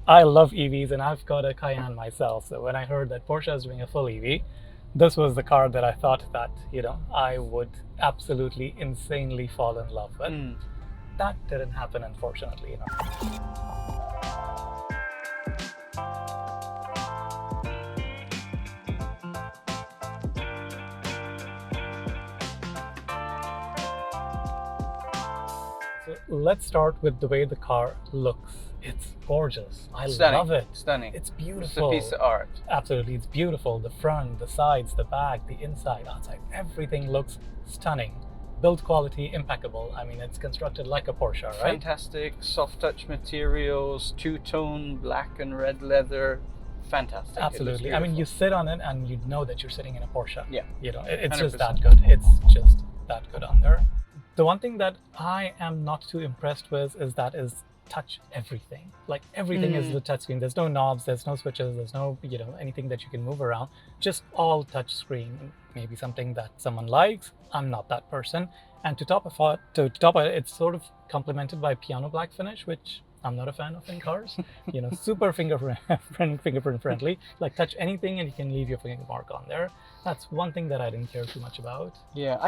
I love EVs and I've got a Cayenne myself. So when I heard that Porsche is doing a full EV, this was the car that I thought that, I would absolutely insanely fall in love with. That didn't happen, unfortunately. So let's start with the way the car looks. It's gorgeous. I Stunning. love it. Stunning. It's It's beautiful. a piece of art. Absolutely, it's beautiful. The front, the sides, the back, the inside, outside, everything looks stunning. Build quality, impeccable. I mean, it's constructed like a Porsche, right? Fantastic soft touch materials, two-tone black and red leather. Fantastic. It looks Absolutely. I mean, you beautiful. sit on it and you know that you're sitting in a Porsche. Yeah. It's just 100%. that good. It's just that good on there. The one thing that I am not too impressed with is that is touch everything. Like everything is the touchscreen. There's no knobs, there's no switches, there's no, anything that you can move around. Just all touch screen. Maybe something that someone likes. I'm not that person. And to top it, it's sort of complemented by piano black finish, which I'm not a fan of in cars. Super fingerprint friendly. Like touch anything and you can leave your finger mark on there. That's one thing that I didn't care too much about. Yeah,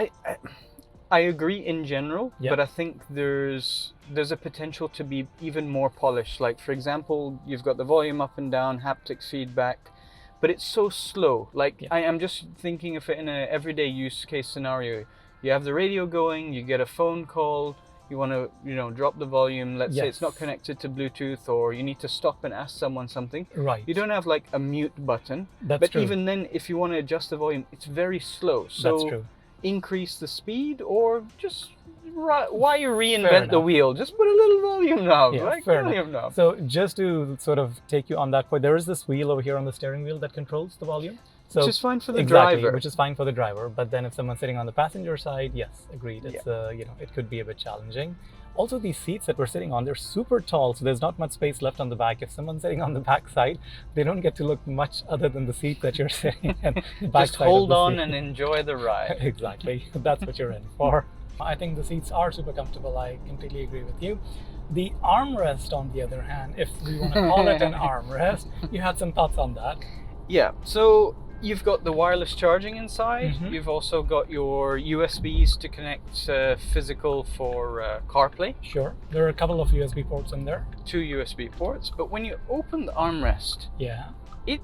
I agree in general, Yeah. but I think there's a potential to be even more polished. Like, for example, you've got the volume up and down, haptics feedback, but it's so slow. Like, Yeah. I am just thinking of it in an everyday use case scenario. You have the radio going, you get a phone call, you want to, drop the volume. Let's say it's not Yes. connected to Bluetooth, or you need to stop and ask someone something. Right. You don't have like a mute button. That's but true. even then, if you want to adjust the volume, it's very slow. So That's true. increase the speed, or just why you Fair reinvent the enough. wheel? Just put a little volume knob, Yeah, like fair volume enough. knob. So just to sort of take you on that point, there is this wheel over here on the steering wheel that controls the volume. So Which is fine for the exactly, driver. which is fine for the driver. But then if someone's sitting on the passenger side, yes, agreed. It's it could be a bit challenging. Also, these seats that we're sitting on, they're super tall, so there's not much space left on the back. If someone's sitting on the back side, they don't get to look much other than the seat that you're sitting in. The back Just side of hold the on seat. and enjoy the ride. Exactly. That's what you're in for. I think the seats are super comfortable. I completely agree with you. The armrest, on the other hand, if we want to call it an armrest, you had some thoughts on that. Yeah, so you've got the wireless charging inside. Mhm. You've also got your USBs to connect physical for CarPlay, Sure. There are a couple of USB ports in there. 2 USB ports. But when you open the armrest, Yeah. it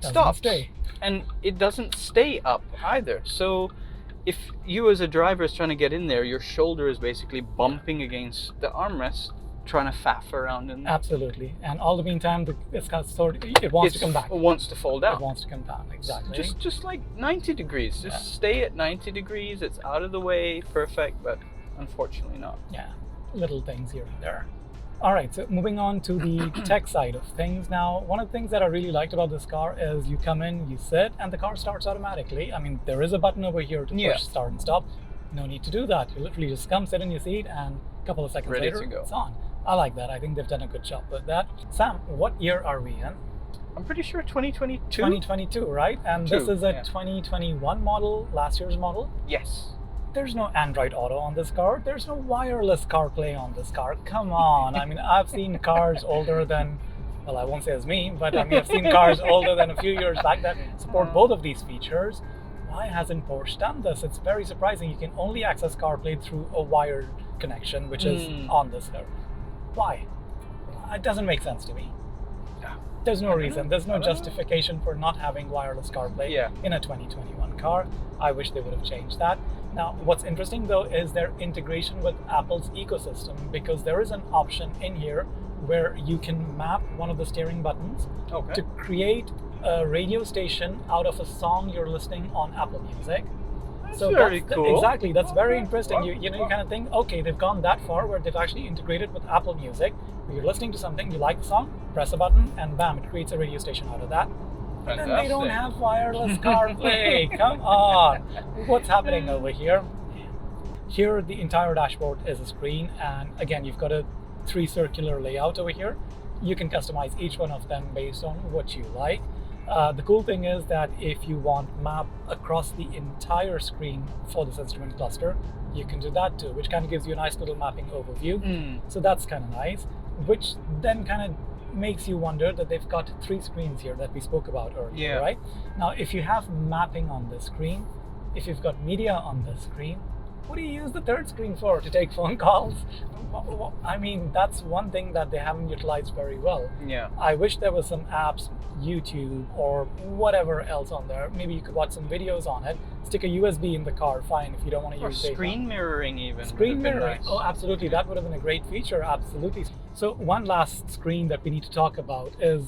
Doesn't stops. stay. And it doesn't stay up either. So if you as a driver is trying to get in there, your shoulder is basically bumping against the armrest, trying to faff around in there. Absolutely. And all the meantime, it wants to come back. It wants to fall It down. wants to come down. Exactly. Just like 90 degrees. Just stay at 90 degrees. It's out of the way. Perfect. But unfortunately not. Yeah. Little things here and there. All right, so moving on to the tech side of things. Now, one of the things that I really liked about this car is you come in, you sit, and the car starts automatically. I mean, there is a button over here to push start and stop. No need to do that. You literally just come, sit in your seat, and a couple of seconds Ready later, to go. it's on. I like that. I think they've done a good job with that. Sam, what year are we in? I'm pretty sure 2022. 2022, right? And this is a yeah. 2021 model, last year's model. Yes. There's no Android Auto on this car. There's no wireless CarPlay on this car. Come on. I mean, I've seen cars older than, well, I won't say as me, but I mean, I've seen cars older than a few years back that support both of these features. Why hasn't Porsche done this? It's very surprising. You can only access CarPlay through a wired connection, which is on this car. Why? It doesn't make sense to me. There's no reason. There's no justification for not having wireless CarPlay in a 2021 car. I wish they would have changed that. Now, what's interesting though is their integration with Apple's ecosystem, because there is an option in here where you can map one of the steering buttons to create a radio station out of a song you're listening on Apple Music. So very cool. Exactly, that's very interesting. You kind of think, okay, they've gone that far where they've actually integrated with Apple Music. Where you're listening to something, you like the song, press a button, and bam, it creates a radio station out of that. And then they don't have wireless CarPlay. Come on, what's happening over here? Here, the entire dashboard is a screen, and again, you've got a 3 circular layout over here. You can customize each one of them based on what you like. The cool thing is that if you want map across the entire screen for this instrument cluster, you can do that too, which kind of gives you a nice little mapping overview. So that's kind of nice, which then kind of makes you wonder that they've got 3 screens here that we spoke about earlier, Yeah. right? Now, if you have mapping on this screen, if you've got media on this screen, what do you use the 3rd screen for? To take phone calls? I mean, that's one thing that they haven't utilized very well. Yeah. I wish there was some apps, YouTube or whatever else on there. Maybe you could watch some videos on it. Stick a USB in the car, fine, if you don't want to Or use data. screen mirroring even. Screen would have been mirroring. nice. Oh, absolutely. That would have been a great feature. Absolutely. So one last screen that we need to talk about is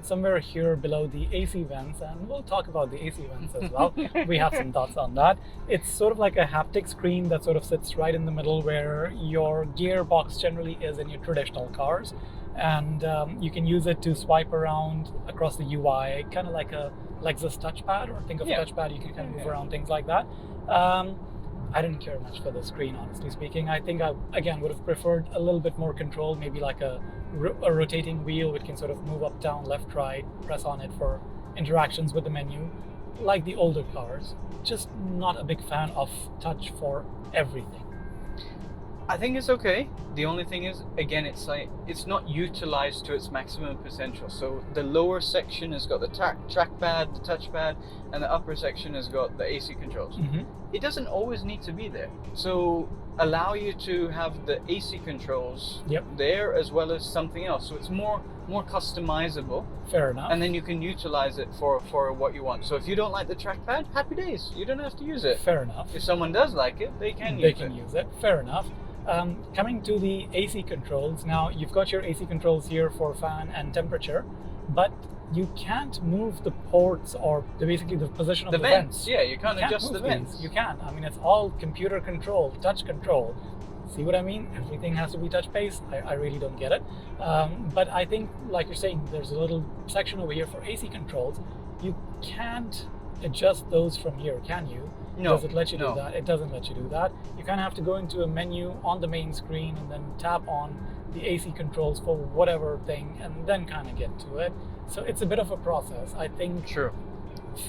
somewhere here below the AC vents, and we'll talk about the AC vents as well. We have some thoughts on that. It's sort of like a haptic screen that sort of sits right in the middle where your gearbox generally is in your traditional cars. And you can use it to swipe around across the UI, kind of like a Lexus touchpad, or think of Yeah. a touchpad, you can kind of move around, things like that. I didn't care much for the screen, honestly speaking. I think I, again, would have preferred a little bit more control, maybe like a rotating wheel which can sort of move up, down, left, right, press on it for interactions with the menu, like the older cars. Just not a big fan of touch for everything. I think it's okay. The only thing is, again, it's like it's not utilized to its maximum potential. So the lower section has got the trackpad, the touchpad, and the upper section has got the AC controls. It doesn't always need to be there. So allow you to have the AC controls there as well as something else. So it's more customizable. Fair enough. And then you can utilize it for what you want. So if you don't like the trackpad, happy days. You don't have to use it. Fair enough. If someone does like it, they can use it. Fair enough. Coming to the AC controls, now you've got your AC controls here for fan and temperature, but you can't move the ports or basically the position of the vents. Yeah, you can't adjust the vents. You can. I mean, it's all computer controlled, touch control. See what I mean? Everything has to be touch based. I really don't get it. But I think, like you're saying, there's a little section over here for AC controls. You can't adjust those from here, can you? No. Does it let you do that? It doesn't let you do that. You kind of have to go into a menu on the main screen and then tap on the AC controls for whatever thing and then kind of get to it. So it's a bit of a process, I think. Sure.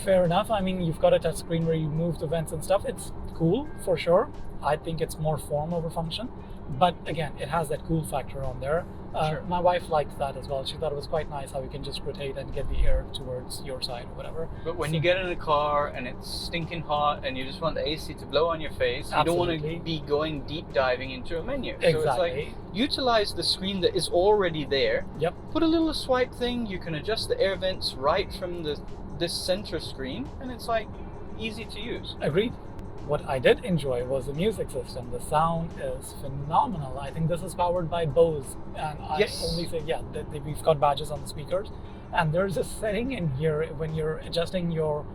Fair enough. I mean, you've got a touch screen where you move the vents and stuff. It's cool for sure. I think it's more form over function. But again, it has that cool factor on there. Sure. My wife liked that as well. She thought it was quite nice how you can just rotate and get the air towards your side or whatever. But when you get in a car and it's stinking hot and you just want the AC to blow on your face, you don't want to be going deep diving into a menu. Exactly. So it's like, utilize the screen that is already there. Yep. Put a little swipe thing. You can adjust the air vents right from this center screen, and it's like easy to use. Agreed. What I did enjoy was the music system. The sound is phenomenal. I think this is powered by Bose, and I only say, we've got badges on the speakers, and there's a setting in here when you're adjusting your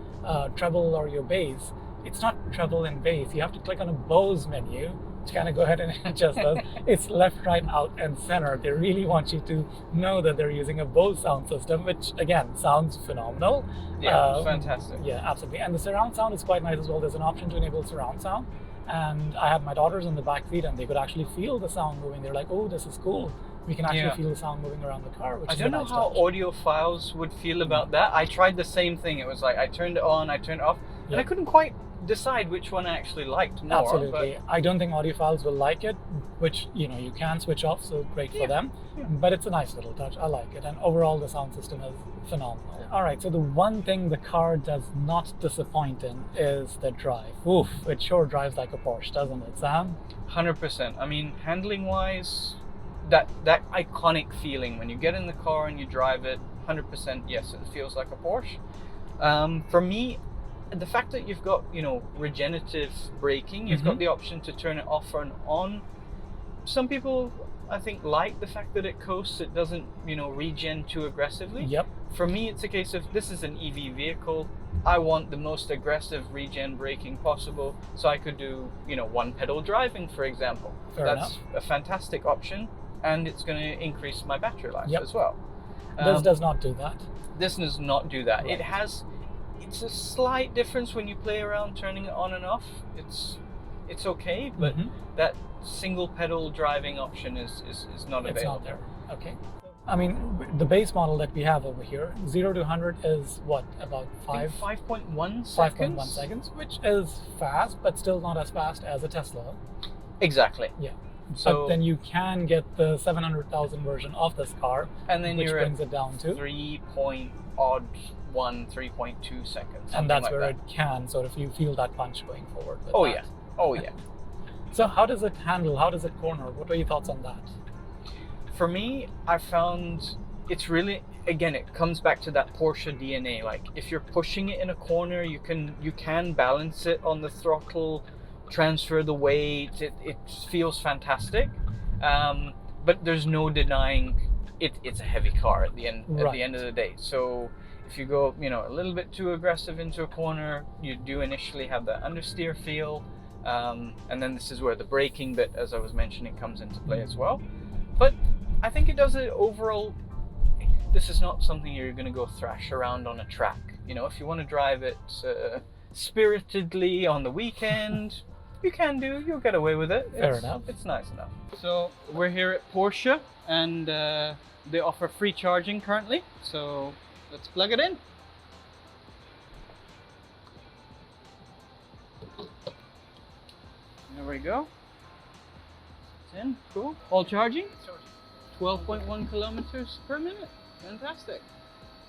treble or your bass. It's not treble and bass. You have to click on a Bose menu to kind of go ahead and adjust those. It's left, right, out, and center. They really want you to know that they're using a Bose sound system, which again sounds phenomenal. Yeah, it's fantastic. Yeah, absolutely. And the surround sound is quite nice as well. There's an option to enable surround sound. And I had my daughters in the back seat and they could actually feel the sound moving. They're like, oh, this is cool. We can actually feel the sound moving around the car, which I don't know how audiophiles would feel about that. I tried the same thing. It was like I turned it on, I turned it off, and I couldn't quite decide which one I actually liked more. Absolutely. I don't think audiophiles will like it, which, you can switch off, so great for them. Yeah. But it's a nice little touch. I like it. And overall, the sound system is phenomenal. All right, so the one thing the car does not disappoint in is the drive. Oof, it sure drives like a Porsche, doesn't it, Sam? 100%. I mean, handling-wise, that iconic feeling when you get in the car and you drive it, 100%, yes, it feels like a Porsche. For me, the fact that you've got, regenerative braking, you've got the option to turn it off and on. Some people, I think, like the fact that it coasts, it doesn't, regen too aggressively. Yep. For me, it's a case of, this is an EV vehicle. I want the most aggressive regen braking possible, so I could do, one pedal driving, for example. That's a fantastic option, and it's going to increase my battery life as well. This does not do that. This does not do that. Right. It's a slight difference when you play around turning it on and off. It's okay, but that single pedal driving option is not available. It's not there. Okay. I mean, the base model that we have over here, 0 to 100 is what, about 5.1 seconds? 5.1 seconds, which is fast, but still not as fast as a Tesla. Exactly. Yeah. So but then you can get the 700,000 version of this car, and then which you're brings at it down to 3.2 seconds. and that's like where that. it can sort of, you feel that punch going forward with Oh that. yeah. Oh yeah. So how does it handle? How does it corner? What are your thoughts on that? For me, I found it's really, again, it comes back to that Porsche DNA. Like if you're pushing it in a corner, you can balance it on the throttle, transfer the weight. It feels fantastic, but there's no denying it's a heavy car at the end of the day. So if you go a little bit too aggressive into a corner, you do initially have that understeer feel, and then this is where the braking bit, as I was mentioning, comes into play as well. But I think it does it overall. This is not something you're going to go thrash around on a track. If you want to drive it spiritedly on the weekend, you can do. You'll get away with it. Fair enough. It's nice enough. So we're here at Porsche, and they offer free charging currently. So let's plug it in. There we go. It's in. Cool. All charging. 12.1 kilometers per minute. Fantastic.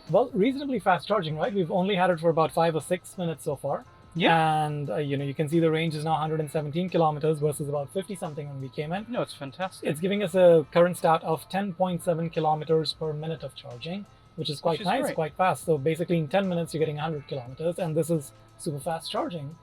Well, reasonably fast charging, right? We've only had it for about 5 or 6 minutes so far. Yeah. And you can see the range is now 117 kilometers versus about 50 something when we came in. No, it's fantastic. It's giving us a current stat of 10.7 kilometers per minute of charging, which is quite nice, great. quite fast. So basically in 10 minutes, you're getting 100 kilometers, and this is super fast charging.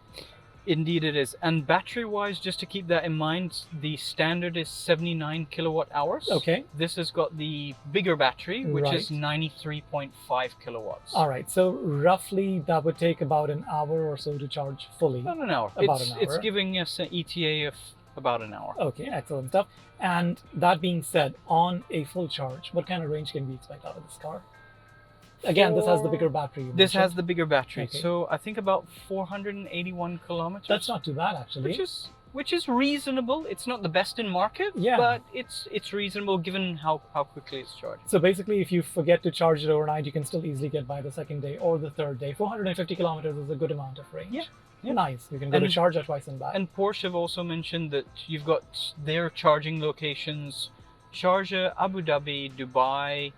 Indeed it is. And battery-wise, just to keep that in mind, the standard is 79 kilowatt hours. Okay. This has got the bigger battery, which is Right. 93.5 kilowatts. All right. So roughly that would take about an hour or so to charge fully. About an hour. About it's, an It's hour. giving us an ETA of about an hour. Okay, excellent stuff. And that being said, on a full charge, what kind of range can we expect out of this car? Again, this has the bigger battery. you This has mentioned. the bigger battery. Okay. So I think about 481 kilometers. That's not too bad, actually. Which is reasonable. It's not the best in market, Yeah. but it's reasonable given how quickly it's charged. So basically, if you forget to charge it overnight, you can still easily get by the second day or the third day. 450 kilometers is a good amount of range. Yeah. Nice. You can go to Sharjah twice and back. And Porsche have also mentioned that you've got their charging locations: Sharjah, Abu Dhabi, Dubai,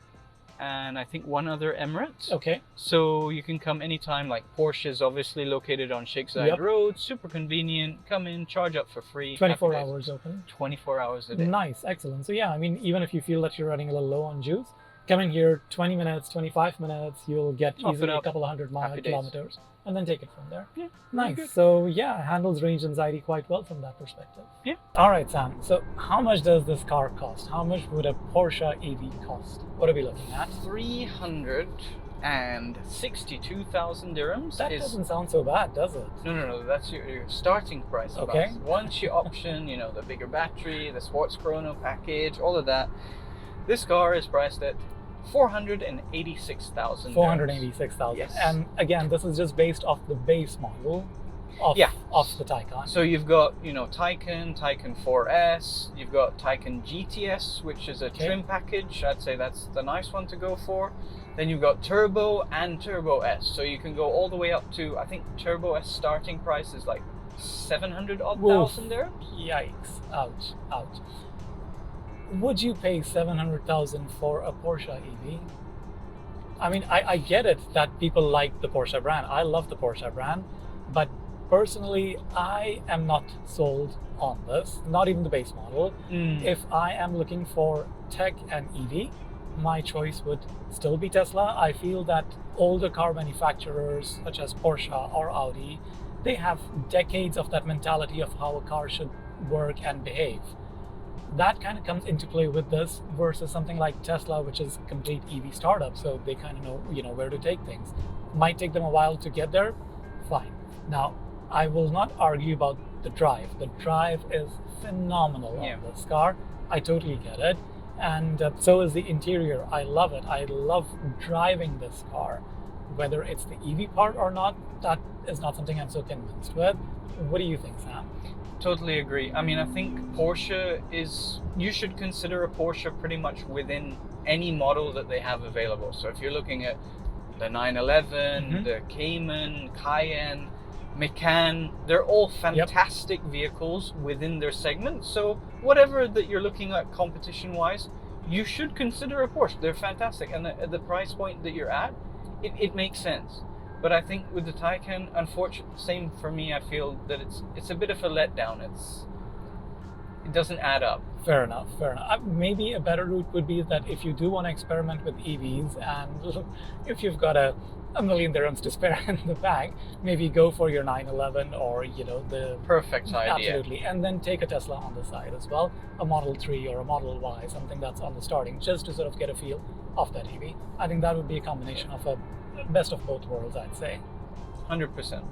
and I think one other Emirates. Okay. So you can come anytime. Like Porsche is obviously located on Sheikh Zayed Yep. Road, super convenient. Come in, charge up for free. 24 Happy days. hours open. 24 hours a day. Nice. Excellent. So yeah, I mean, even if you feel that you're running a little low on juice, come in here 20 minutes, 25 minutes, you'll get Top it easily a up. couple of hundred Happy days. kilometers, and then take it from there. Yeah, Nice. good. So yeah, handles range anxiety quite well from that perspective. Yeah. All right, Sam. So how much does this car cost? How much would a Porsche EV cost? What are we looking at? 362,000 dirhams. That is doesn't sound so bad, does it? No. That's your starting price. Okay. Boss. Once you option, the bigger battery, the sports chrono package, all of that. This car is priced at 486,000. 486,000. Yes. And again, this is just based off the base model of the Taycan. So you've got, Taycan, Taycan 4S, you've got Taycan GTS, which is a trim package. I'd say that's the nice one to go for. Then you've got Turbo and Turbo S. So you can go all the way up to, I think Turbo S starting price is like 700 odd thousand dirhams. Yikes. Ouch. Would you pay 700,000 for a Porsche EV? I mean, I get it that people like the Porsche brand. I love the Porsche brand, but personally, I am not sold on this, not even the base model. If I am looking for tech and EV, my choice would still be Tesla. I feel that older car manufacturers such as Porsche or Audi, they have decades of that mentality of how a car should work and behave. That kind of comes into play with this versus something like Tesla, which is a complete EV startup, so they kind of know, where to take things. Might take them a while to get there, fine. Now, I will not argue about the drive. The drive is phenomenal on this car. I totally get it. And so is the interior. I love it. I love driving this car. Whether it's the EV part or not, that is not something I'm so convinced with. What do you think, Sam? Totally agree. I mean, I think you should consider a Porsche pretty much within any model that they have available. So if you're looking at the 911, the Cayman, Cayenne, Macan, they're all fantastic vehicles within their segment. So whatever that you're looking at competition-wise, you should consider a Porsche. They're fantastic, and the price point that you're at, it makes sense. But I think with the Taycan, unfortunately, same for me. I feel that it's a bit of a letdown. It doesn't add up. Fair enough, fair enough. Maybe a better route would be that if you do want to experiment with EVs, and if you've got a million dirhams to spare in the bank, maybe go for your 911 or the Perfect idea. absolutely, and then take a Tesla on the side as well, a Model 3 or a Model Y, something that's on the starting, just to sort of get a feel of that EV. I think that would be a combination of a best of both worlds, I'd say. 100%.